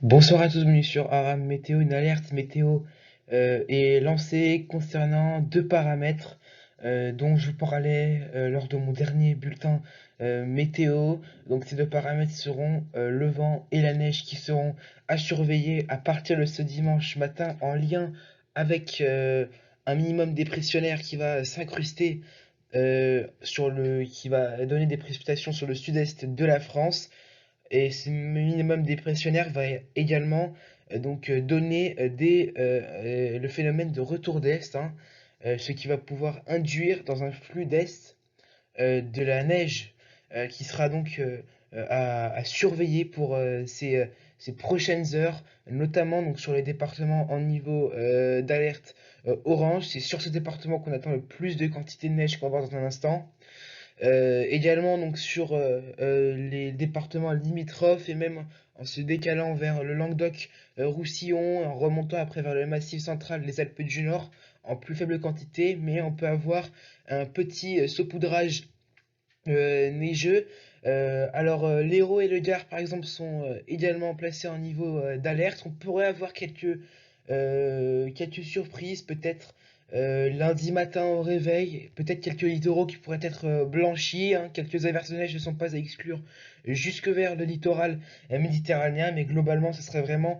Bonsoir à tous, bienvenue sur Aram Météo. Une alerte météo est lancée concernant deux paramètres dont je vous parlais lors de mon dernier bulletin météo. Donc ces deux paramètres seront le vent et la neige qui seront à surveiller à partir de ce dimanche matin en lien avec un minimum dépressionnaire qui va s'incruster qui va donner des précipitations sur le sud-est de la France. Et ce minimum dépressionnaire va également donner le phénomène de retour d'est, hein, ce qui va pouvoir induire dans un flux d'est de la neige qui sera à surveiller pour ces prochaines heures, notamment donc, sur les départements en niveau d'alerte orange. C'est sur ce département qu'on attend le plus de quantité de neige qu'on va voir dans un instant. Également donc sur les départements limitrophes et même en se décalant vers le Languedoc, Roussillon, en remontant après vers le Massif central, les Alpes du Nord, en plus faible quantité, mais on peut avoir un petit saupoudrage neigeux. L'Hérault et le Gard, par exemple, sont également placés en niveau d'alerte. On pourrait avoir quelques surprises, peut-être lundi matin au réveil, peut-être quelques littoraux qui pourraient être blanchis, hein. Quelques averses de neige ne sont pas à exclure jusque vers le littoral méditerranéen, mais globalement, ce serait vraiment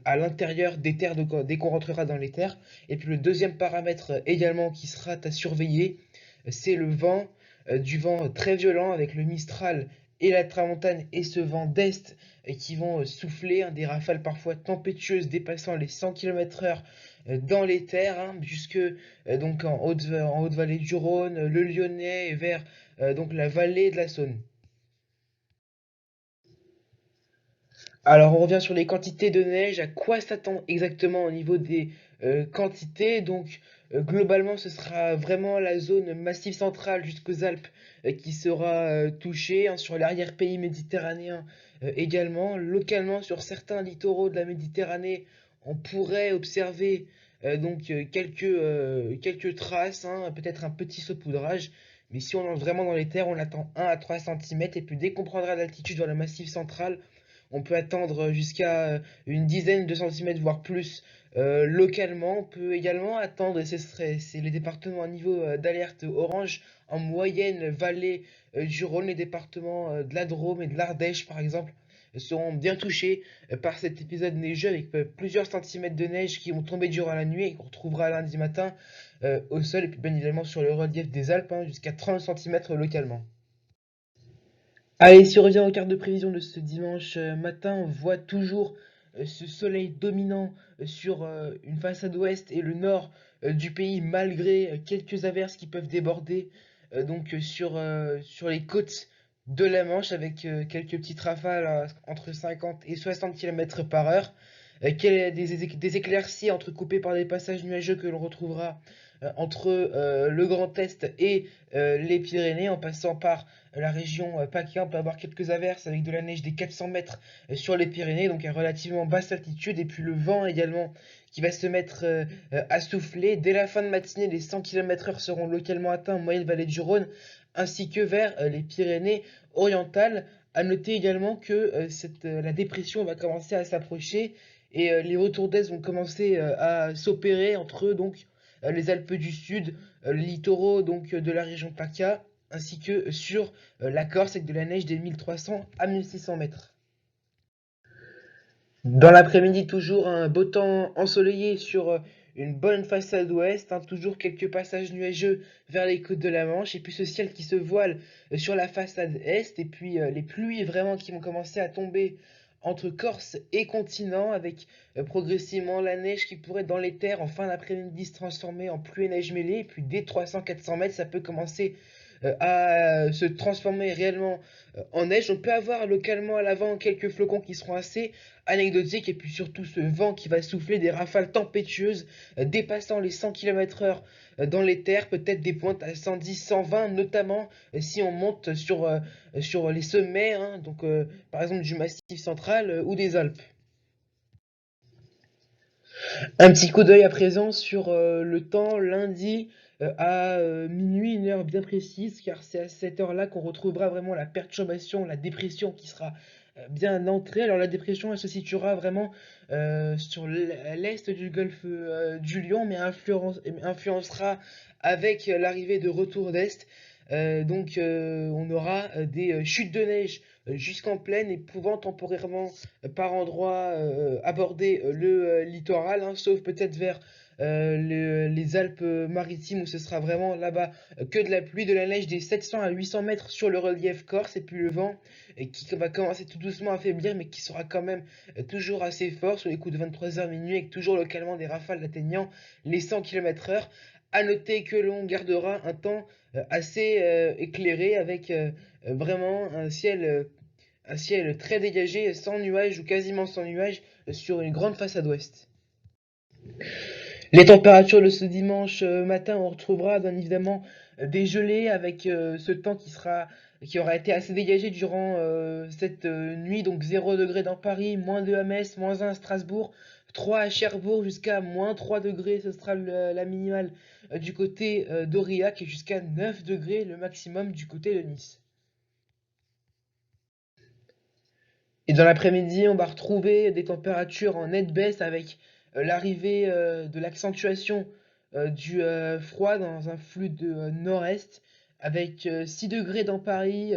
à l'intérieur des terres dès qu'on rentrera dans les terres. Et puis le deuxième paramètre également qui sera à surveiller, c'est le vent, du vent très violent avec le Mistral et la Tramontane et ce vent d'est qui vont souffler, hein, des rafales parfois tempétueuses dépassant les 100 km/h dans les terres, hein, jusque donc en haute vallée du Rhône, le Lyonnais et vers donc la vallée de la Saône. Alors, on revient sur les quantités de neige. À quoi s'attend exactement au niveau des quantités? Globalement, ce sera vraiment la zone massif centrale jusqu'aux Alpes qui sera touchée, hein, sur l'arrière-pays méditerranéen également. Localement, sur certains littoraux de la Méditerranée, on pourrait observer quelques traces, hein, peut-être un petit saupoudrage. Mais si on entre vraiment dans les terres, on attend 1 à 3 cm. Et puis dès qu'on prendra l'altitude dans le massif central, on peut attendre jusqu'à une dizaine de centimètres, voire plus localement. On peut également attendre, et c'est les départements à niveau d'alerte orange, en moyenne vallée du Rhône, les départements de la Drôme et de l'Ardèche par exemple, seront bien touchés par cet épisode neigeux avec plusieurs centimètres de neige qui vont tomber durant la nuit et qu'on retrouvera lundi matin au sol et puis bien évidemment sur le relief des Alpes, hein, jusqu'à 30 centimètres localement. Allez, si on revient aux cartes de prévision de ce dimanche matin, on voit toujours ce soleil dominant sur une façade ouest et le nord du pays, malgré quelques averses qui peuvent déborder sur les côtes de la Manche, avec quelques petites rafales entre 50 et 60 km par heure. Des éclaircies entrecoupées par des passages nuageux que l'on retrouvera entre le Grand Est et les Pyrénées, en passant par la région PACA. On peut avoir quelques averses avec de la neige des 400 mètres sur les Pyrénées, donc à relativement basse altitude, et puis le vent également qui va se mettre à souffler. Dès la fin de matinée, les 100 km/h seront localement atteints en moyenne vallée du Rhône, ainsi que vers les Pyrénées orientales. À noter également que la dépression va commencer à s'approcher et les retours d'est vont commencer à s'opérer entre les Alpes du Sud, les littoraux de la région PACA, ainsi que sur la Corse avec de la neige des 1300 à 1600 mètres. Dans l'après-midi, toujours un beau temps ensoleillé sur une bonne façade ouest, hein, toujours quelques passages nuageux vers les côtes de la Manche, et puis ce ciel qui se voile sur la façade est, et puis les pluies vraiment qui vont commencer à tomber entre Corse et continent, avec progressivement la neige qui pourrait dans les terres en fin d'après-midi se transformer en pluie et neige mêlée, et puis dès 300-400 mètres, ça peut commencer à se transformer réellement en neige. On peut avoir localement à l'avant quelques flocons qui seront assez anecdotiques, et puis surtout ce vent qui va souffler, des rafales tempétueuses dépassant les 100 km/h dans les terres, peut-être des pointes à 110, 120, notamment si on monte sur les sommets, hein, par exemple du Massif central ou des Alpes. Un petit coup d'œil à présent sur le temps lundi à minuit, une heure bien précise, car c'est à cette heure-là qu'on retrouvera vraiment la perturbation, la dépression qui sera bien entrée. Alors la dépression, elle se situera vraiment sur l'est du golfe du Lion, mais influencera avec l'arrivée de retour d'est. On aura des chutes de neige jusqu'en plaine et pouvant temporairement par endroits aborder le littoral, hein, sauf peut-être vers les Alpes-Maritimes où ce sera vraiment là-bas que de la pluie, de la neige des 700 à 800 mètres sur le relief corse et puis le vent qui va commencer tout doucement à faiblir mais qui sera quand même toujours assez fort sur les coups de 23h minuit avec toujours localement des rafales atteignant les 100 km/h. À noter que l'on gardera un temps assez éclairé avec vraiment un ciel très dégagé, sans nuages ou quasiment sans nuages sur une grande façade ouest. Les températures de ce dimanche matin, on retrouvera bien évidemment des gelées avec ce temps qui aura été assez dégagé durant cette nuit, donc 0 degré dans Paris, -2 à Metz, -1 à Strasbourg, 3 à Cherbourg, jusqu'à -3 degrés, ce sera la minimale du côté d'Aurillac, et jusqu'à 9 degrés le maximum du côté de Nice. Et dans l'après-midi, on va retrouver des températures en nette baisse avec l'arrivée de l'accentuation du froid dans un flux de nord-est, avec 6 degrés dans Paris,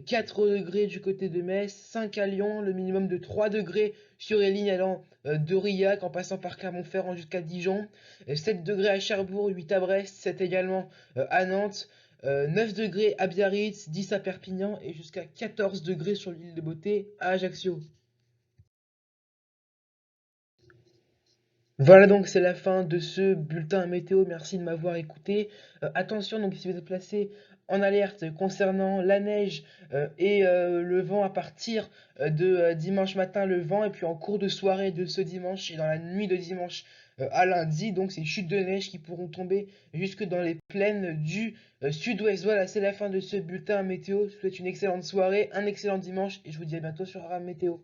4 degrés du côté de Metz, 5 à Lyon, le minimum de 3 degrés sur les lignes allant d'Aurillac en passant par Clermont-Ferrand jusqu'à Dijon, 7 degrés à Cherbourg, 8 à Brest, 7 également à Nantes, 9 degrés à Biarritz, 10 à Perpignan et jusqu'à 14 degrés sur l'île de Beauté à Ajaccio. Voilà, donc c'est la fin de ce bulletin météo. Merci de m'avoir écouté. Attention, donc si vous êtes placé en alerte concernant la neige et le vent à partir de dimanche matin, le vent, et puis en cours de soirée de ce dimanche et dans la nuit de dimanche à lundi, donc ces chutes de neige qui pourront tomber jusque dans les plaines du sud-ouest. Voilà, c'est la fin de ce bulletin météo. Je vous souhaite une excellente soirée, un excellent dimanche et je vous dis à bientôt sur Aram Météo.